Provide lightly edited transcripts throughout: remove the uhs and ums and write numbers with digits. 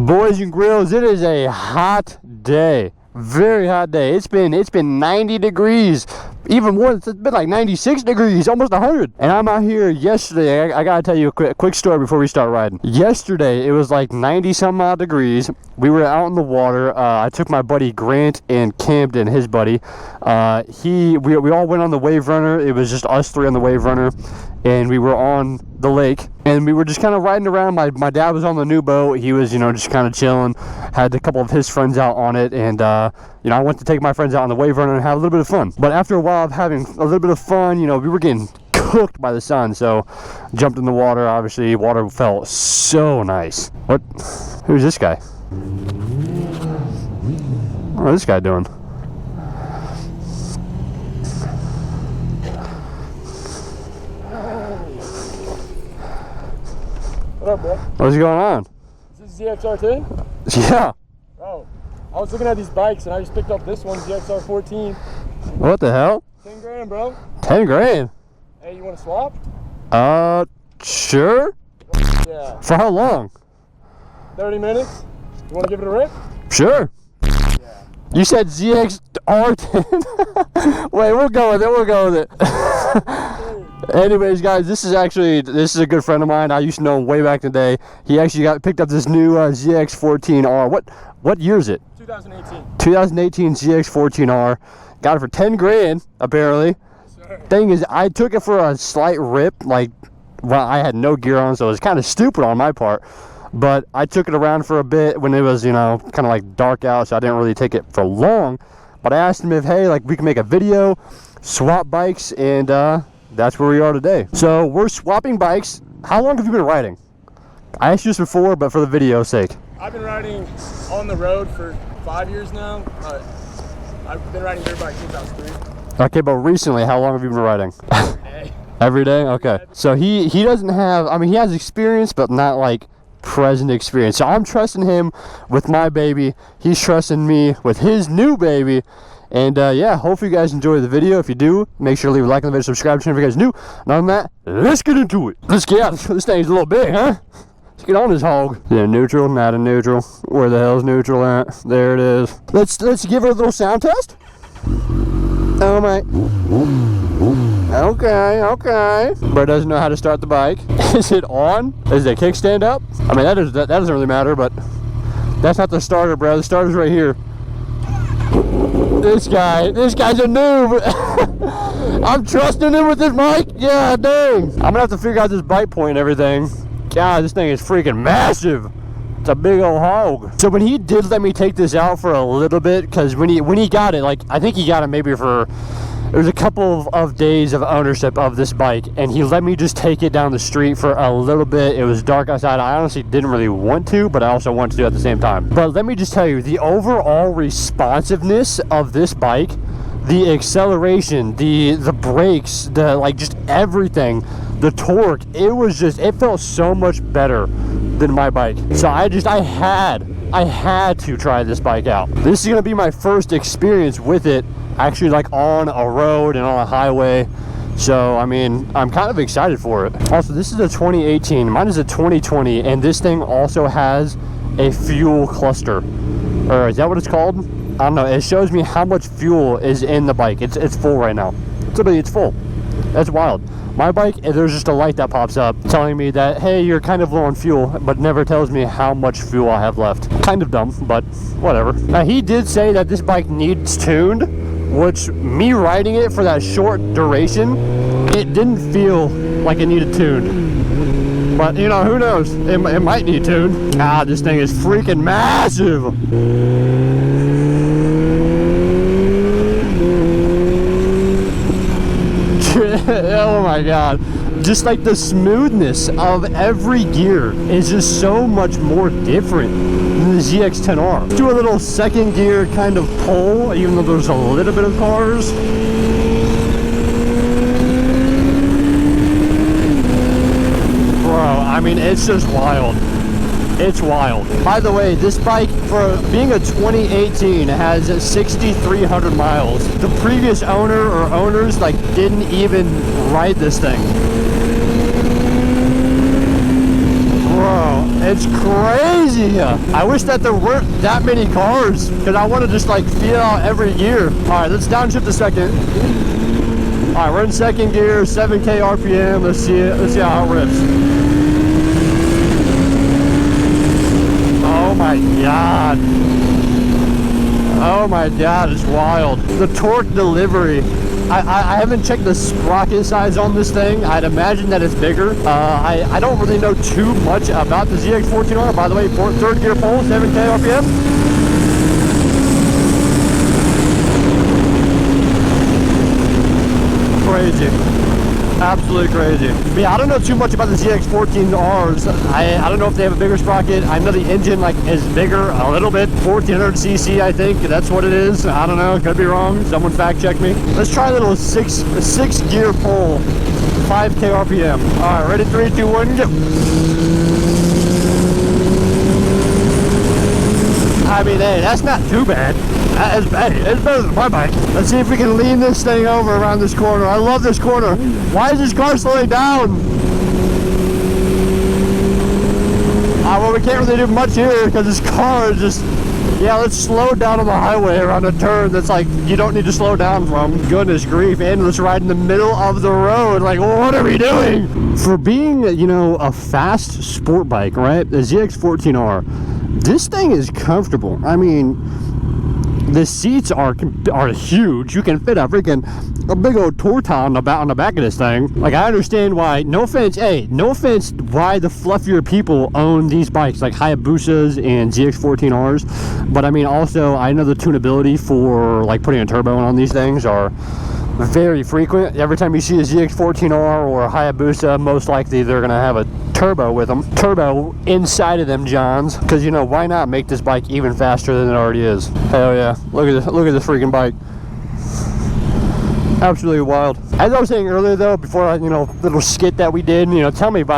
Boys and grills, it is a hot day. Very hot day. It's been 90 degrees. Even more, it's been like 96 degrees, almost 100. And I'm out here yesterday. I gotta tell you a quick story before we start riding. Yesterday, it was like 90 some odd degrees. We were out in the water. I took my buddy Grant and Camden, his buddy. We all went on the Wave Runner. It was just us three on the Wave Runner. And we were on the lake. And we were just kind of riding around. My dad was on the new boat. He was, just kind of chilling. Had a couple of his friends out on it. And, I went to take my friends out on the Wave Runner and have a little bit of fun. But after a while of having a little bit of fun, we were getting cooked by the sun. So, jumped in the water. Obviously, water felt so nice. What? Who's this guy? What's this guy doing? What up, bro? What's going on? Is this ZXR2? Yeah. Bro, I was looking at these bikes and I just picked up this one, ZXR14. What the hell? 10 grand, bro. 10 grand? Hey, you want to swap? Sure. Yeah. For how long? 30 minutes? You want to give it a rip? Sure. Yeah. You said ZXR10. Wait, we'll go with it. Anyways, guys, this is a good friend of mine. I used to know him way back in the day. He actually picked up this new ZX14R. What year is it? 2018. 2018 ZX14R. Got it for 10 grand, apparently. Sure. Thing is, I took it for a slight rip. I had no gear on, so it was kind of stupid on my part. But I took it around for a bit when it was, kind of like dark out, so I didn't really take it for long. But I asked him if, hey, we can make a video, swap bikes, and that's where we are today. So we're swapping bikes. How long have you been riding? I asked you this before, but for the video's sake. I've been riding on the road for 5 years now. I've been riding dirt bikes since I was 3. Okay, but recently, how long have you been riding? Hey. Every day? Okay. So he doesn't have, he has experience, but not like present experience. So I'm trusting him with my baby. He's trusting me with his new baby. And yeah, hopefully you guys enjoy the video. If you do, make sure to leave a like on the video, subscribe to the channel if you guys are new. And other than that, let's get into it. Let's get out. This thing's a little big, huh? Let's get on this hog. Yeah, neutral, not a neutral. Where the hell's neutral at? There it is. Let's give her a little sound test. Oh my. Okay. Bro doesn't know how to start the bike. Is it on? Is the kickstand up? That doesn't really matter, but that's not the starter, bro. The starter's right here. This guy's a noob. I'm trusting him with this bike. Yeah, dang. I'm gonna have to figure out this bike point and everything. God, this thing is freaking massive. It's a big old hog. So when he did let me take this out for a little bit, because when he got it, I think he got it maybe for, it was a couple of days of ownership of this bike, and he let me just take it down the street for a little bit. It was dark outside. I honestly didn't really want to, but I also wanted to do it at the same time. But let me just tell you, the overall responsiveness of this bike, the acceleration, the brakes, just everything, the torque, it felt so much better than my bike. So I had to try this bike out. This is gonna be my first experience with it, actually on a road and on a highway. So I'm kind of excited for it. Also, this is a 2018, mine is a 2020, and this thing also has a fuel cluster, or is that what it's called? I don't know. It shows me how much fuel is in the bike. It's full right now. It's full. That's wild. My bike, there's just a light that pops up telling me that, hey, you're kind of low on fuel, but never tells me how much fuel I have left. Kind of dumb, but whatever. Now, he did say that this bike needs tuned, which, me riding it for that short duration, it didn't feel like it needed tuned. But, who knows? It might need tuned. God, this thing is freaking massive. Oh my god. Just the smoothness of every gear is just so much more different than the ZX10R. Do a little second gear kind of pull, even though there's a little bit of cars. Bro, it's just wild. It's wild. By the way, this bike, for being a 2018, has 6,300 miles. The previous owner or owners didn't even ride this thing. Bro, It's crazy. I wish that there weren't that many cars, because I want to just like feel out every gear. All right, let's downshift a second. All right, we're in second gear, 7K RPM. Let's see it. Let's see how it rips. Oh my God. Oh my God, it's wild. The torque delivery. I haven't checked the sprocket size on this thing. I'd imagine that it's bigger. I don't really know too much about the ZX14R. By the way, third gear pole, 7K RPM. Crazy. Absolutely crazy. But yeah, I don't know too much about the ZX14Rs. I don't know if they have a bigger sprocket. I know the engine like is bigger a little bit, 1400 cc, I think that's what it is. I don't know, could be wrong. Someone fact check me. Let's try a little six gear pole, 5K RPM. All right, ready? 3, 2, 1, go. I mean, hey, that's not too bad. It's better than my bike. Let's see if we can lean this thing over around this corner. I love this corner. Why is this car slowing down? Well, we can't really do much here because this car is just... Yeah, let's slow down on the highway around a turn that's like you don't need to slow down from. Goodness grief, and let's ride in the middle of the road. Like, what are we doing? For being, you know, a fast sport bike, right? The ZX14R, this thing is comfortable. I mean, the seats are huge. You can fit a big old torton on the back of this thing. Like, I understand why, no offense why the fluffier people own these bikes like Hayabusas and ZX14Rs, but I mean, also I know the tunability for like putting a turbo on these things are very frequent. Every time you see a ZX14R or a Hayabusa, most likely they're gonna have a turbo with them, turbo inside of them Johns, because you know, why not make this bike even faster than it already is? Hell yeah, look at this freaking bike. Absolutely wild. As I was saying earlier though, before you know, little skit that we did, you know, tell me if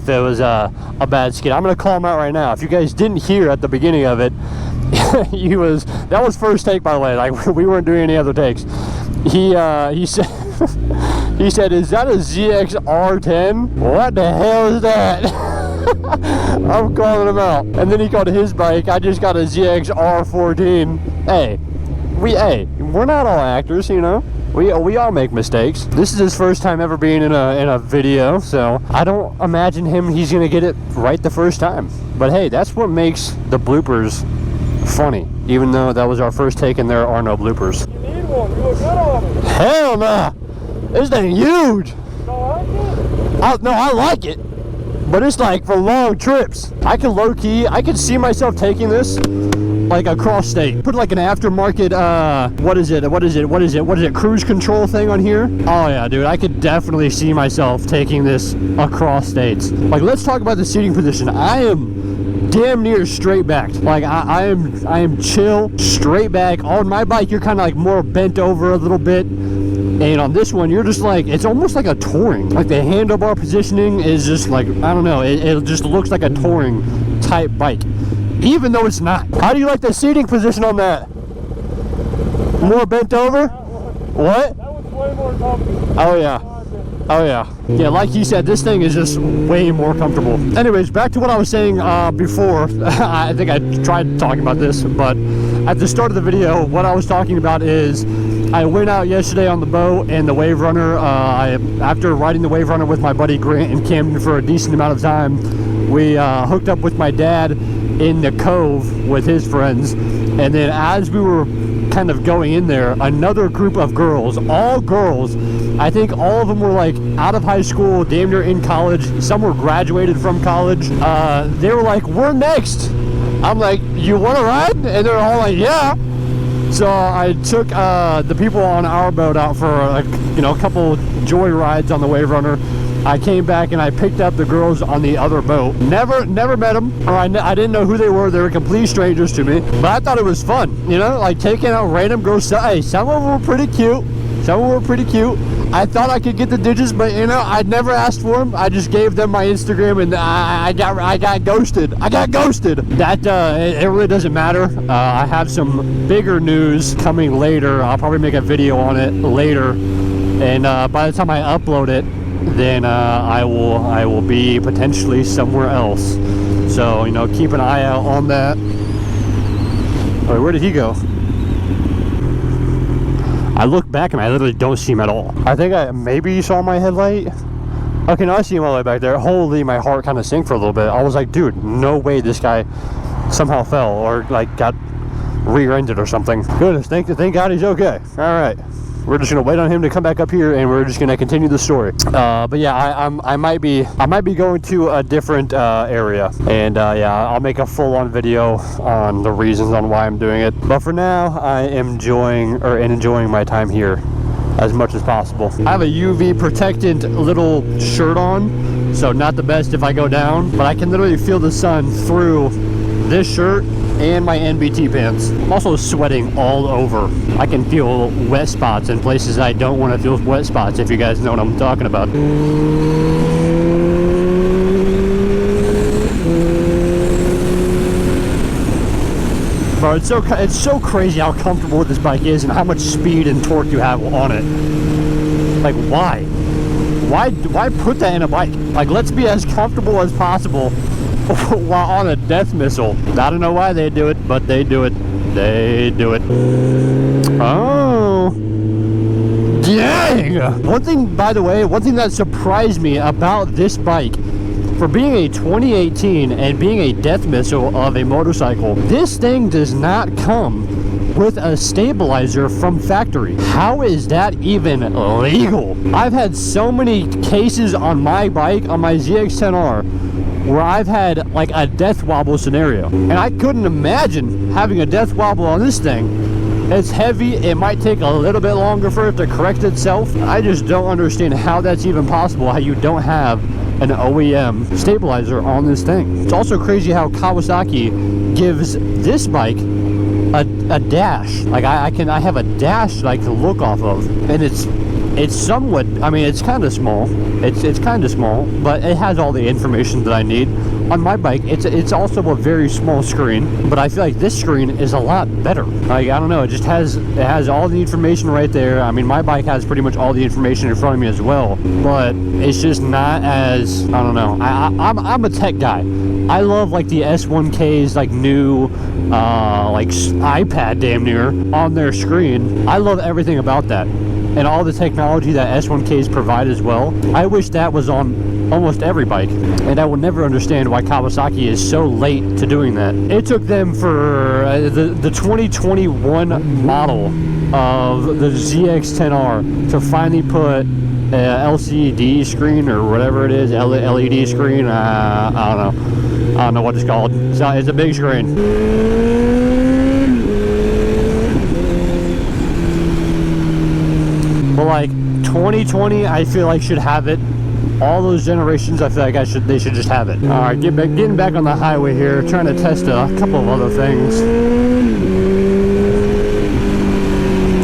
it was a bad skit. I'm gonna call him out right now. If you guys didn't hear at the beginning of it, that was first take, by the way. Like, we weren't doing any other takes. He said he said, "Is that a ZX-R10? What the hell is that?" I'm calling him out. And then he called his bike, "I just got a ZX-R14. Hey, we're not all actors, you know. We all make mistakes. This is his first time ever being in a video, so I don't imagine he's gonna get it right the first time. But hey, that's what makes the bloopers funny. Even though that was our first take and there are no bloopers. You need one. You look good on it. Hell nah. This thing huge. You don't like it? No, I like it. But it's like for long trips. I can see myself taking this like across state. Put like an aftermarket, what is it, cruise control thing on here. Oh yeah, dude, I could definitely see myself taking this across states. Like, let's talk about the seating position. I am damn near straight backed. Like, I am chill, straight back. On my bike, you're kind of like more bent over a little bit. And on this one, you're just like, it's almost like a touring. Like, the handlebar positioning is just like, I don't know, it just looks like a touring type bike, even though it's not. How do you like the seating position on that? More bent over? What? That was way more comfortable. Oh yeah. Oh yeah. Yeah, like you said, this thing is just way more comfortable. Anyways, back to what I was saying before. I think I tried talking about this, but at the start of the video, what I was talking about is I went out yesterday on the boat and the Wave Runner. After riding the Wave Runner with my buddy Grant in Camden for a decent amount of time, we hooked up with my dad in the cove with his friends. And then as we were kind of going in there, another group of girls, all girls, I think all of them were like out of high school, damn near in college. Some were graduated from college. They were like, "We're next." I'm like, "You want to ride?" And they're all like, "Yeah." So I took the people on our boat out for a couple joy rides on the Wave Runner. I came back and I picked up the girls on the other boat. Never met them, or I didn't know who they were. They were complete strangers to me. But I thought it was fun, you know, like taking out random girls. Hey, some of them were pretty cute. I thought I could get the digits, but you know, I'd never asked for them. I just gave them my Instagram, and I got ghosted. That it really doesn't matter. I have some bigger news coming later. I'll probably make a video on it later, and by the time I upload it, then I will be potentially somewhere else. So, you know, keep an eye out on that. Wait, where did he go? I look back and I literally don't see him at all. I think maybe you saw my headlight. Okay, now I see him all the way back there. Holy, my heart kind of sank for a little bit. I was like, dude, no way this guy somehow fell or like got rear-ended or something. Goodness, thank God he's okay. All right, we're just gonna wait on him to come back up here, and we're just gonna continue the story. But yeah, I might be going to a different area, and yeah, I'll make a full-on video on the reasons on why I'm doing it. But for now, I am enjoying my time here as much as possible. I have a UV protectant little shirt on, so not the best if I go down, but I can literally feel the sun through this shirt and my NBT pants. I'm also sweating all over. I can feel wet spots in places I don't want to feel wet spots, if you guys know what I'm talking about. Bro, it's so crazy how comfortable this bike is and how much speed and torque you have on it. Like, why? Why put that in a bike? Like, let's be as comfortable as possible while on a death missile. I don't know why they do it, but they do it. They do it. Oh. Dang! One thing, by the way, one thing that surprised me about this bike, for being a 2018 and being a death missile of a motorcycle, this thing does not come with a stabilizer from factory. How is that even legal? I've had so many cases on my bike, on my ZX-10R, where I've had like a death wobble scenario, and I couldn't imagine having a death wobble on this thing. It's heavy, it might take a little bit longer for it to correct itself. I just don't understand how that's even possible, how you don't have an OEM stabilizer on this thing. It's also crazy how Kawasaki gives this bike a dash. Like I have a dash like to look off of, and it's somewhat, I mean, it's kind of small. It's kind of small, but it has all the information that I need. On my bike, it's also a very small screen, but I feel like this screen is a lot better. Like, I don't know, it has all the information right there. I mean, my bike has pretty much all the information in front of me as well, but it's just not as, I don't know. I'm a tech guy. I love like the S1K's like new like iPad damn near on their screen. I love everything about that. And all the technology that S1Ks provide as well. I wish that was on almost every bike. And I will never understand why Kawasaki is so late to doing that. It took them for the 2021 model of the ZX-10R to finally put LCD screen or whatever it is, LED screen, I don't know what it's called. It's a big screen. But like 2020, I feel like should have it. All those generations, I feel like they should just have it. All right, getting back on the highway here, trying to test a couple of other things.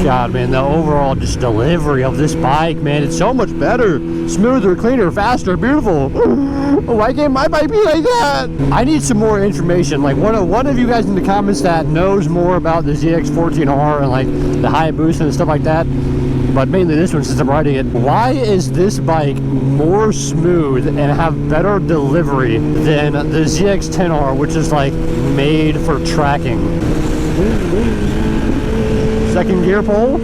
God, man, the overall just delivery of this bike, man, it's so much better, smoother, cleaner, faster, beautiful. Why can't my bike be like that? I need some more information. Like one of you guys in the comments that knows more about the ZX-14R and like the Hayabusa and stuff like that, but mainly this one since I'm riding it. Why is this bike more smooth and have better delivery than the ZX-10R, which is like made for tracking? Second gear pole.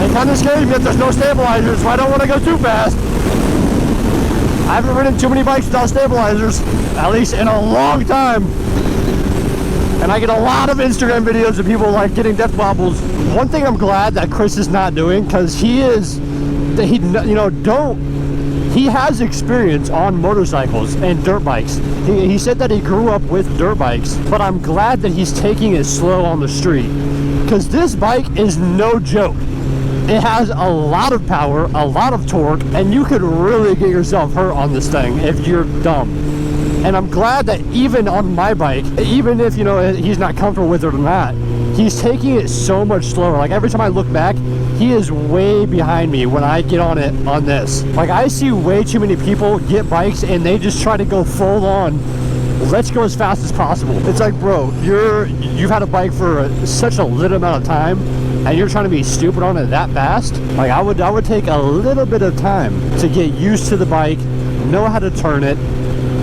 It kind of scares me that there's no stabilizers, so I don't want to go too fast. I haven't ridden too many bikes without stabilizers, at least in a long time. And I get a lot of Instagram videos of people like getting death wobbles. One thing I'm glad that Chris is not doing, because he has experience on motorcycles and dirt bikes. He said that he grew up with dirt bikes, but I'm glad that he's taking it slow on the street, because this bike is no joke. It has a lot of power, a lot of torque, and you could really get yourself hurt on this thing if you're dumb. And I'm glad that even on my bike, even if, you know, he's not comfortable with it or not, he's taking it so much slower. Like every time I look back, he is way behind me when I get on it on this. Like I see way too many people get bikes and they just try to go full on, let's go as fast as possible. It's like, bro, you've had a bike for such a little amount of time, and you're trying to be stupid on it that fast, like I would take a little bit of time to get used to the bike, know how to turn it,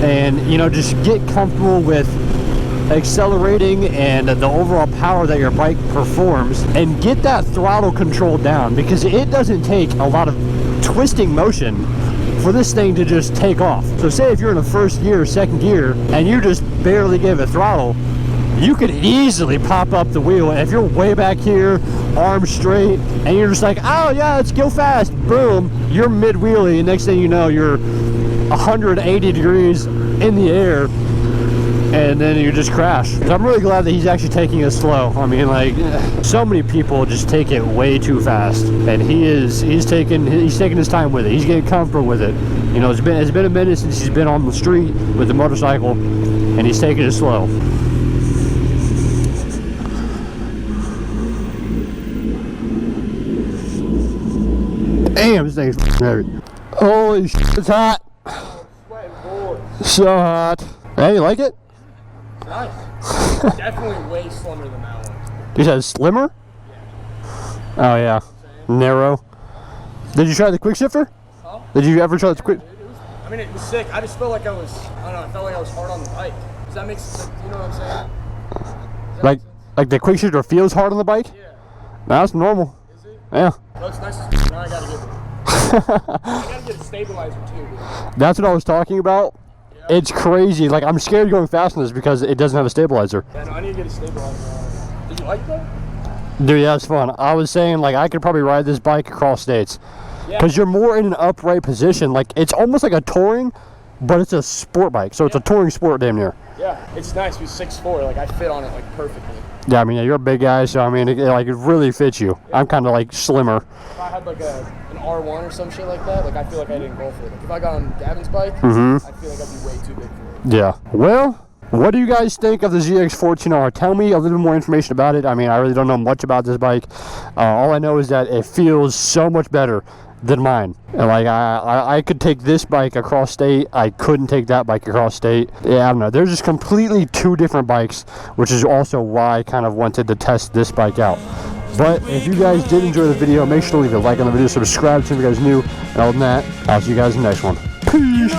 and you know, just get comfortable with accelerating and the overall power that your bike performs, and get that throttle control down, because it doesn't take a lot of twisting motion for this thing to just take off. So say if you're in the first gear, second gear, and you just barely give it throttle, you could easily pop up the wheel. And if you're way back here, arms straight, and you're just like, oh yeah, let's go fast, boom, you're mid wheelie, and next thing you know, you're 180 degrees in the air, and then you just crash. So I'm really glad that he's actually taking it slow. I mean, like, so many people just take it way too fast, and he's taking his time with it. He's getting comfortable with it. You know, it's been a minute since he's been on the street with the motorcycle, and he's taking it slow. Damn, this thing's heavy. Holy shit, it's hot. So hot. Hey, you like it? Nice. Definitely way slimmer than that one. You said slimmer? Yeah. Oh yeah. Narrow. Did you try the quick shifter? Huh? Did you ever try the quick? I mean, it was sick. I just felt like I don't know, I felt like I was hard on the bike. Does that make sense? You know what I'm saying? Like the quick shifter feels hard on the bike? Yeah. No, that's normal. Is it? Yeah. Well, it's nice. Now I gotta get it. I gotta get a stabilizer too, dude. That's what I was talking about. Yeah. It's crazy. Like, I'm scared going fast on this because it doesn't have a stabilizer. Yeah, no, I need to get a stabilizer. Did you like that? Dude, yeah, it's fun. I was saying, like, I could probably ride this bike across states. Yeah. Because you're more in an upright position. Like, it's almost like a touring, but it's a sport bike. So it's a touring sport damn near. Yeah, it's nice. He's 6'4". Like, I fit on it, like, perfectly. Yeah, I mean, yeah, you're a big guy, so, I mean, it really fits you. Yeah. I'm kind of, like, slimmer. If I had, like, an R1 or some shit like that, like, I feel like I didn't go for it. Like, if I got on Gavin's bike, I feel like I'd be way too big for it. Yeah. Well, what do you guys think of the ZX14R? Tell me a little bit more information about it. I mean, I really don't know much about this bike. All I know is that it feels so much better than mine. And like, I could take this bike across state. I couldn't take that bike across state. Yeah, I don't know. They're just completely two different bikes, which is also why I kind of wanted to test this bike out. But if you guys did enjoy the video, make sure to leave a like on the video, subscribe if you guys new, and other than that, I'll see you guys in the next one. Peace!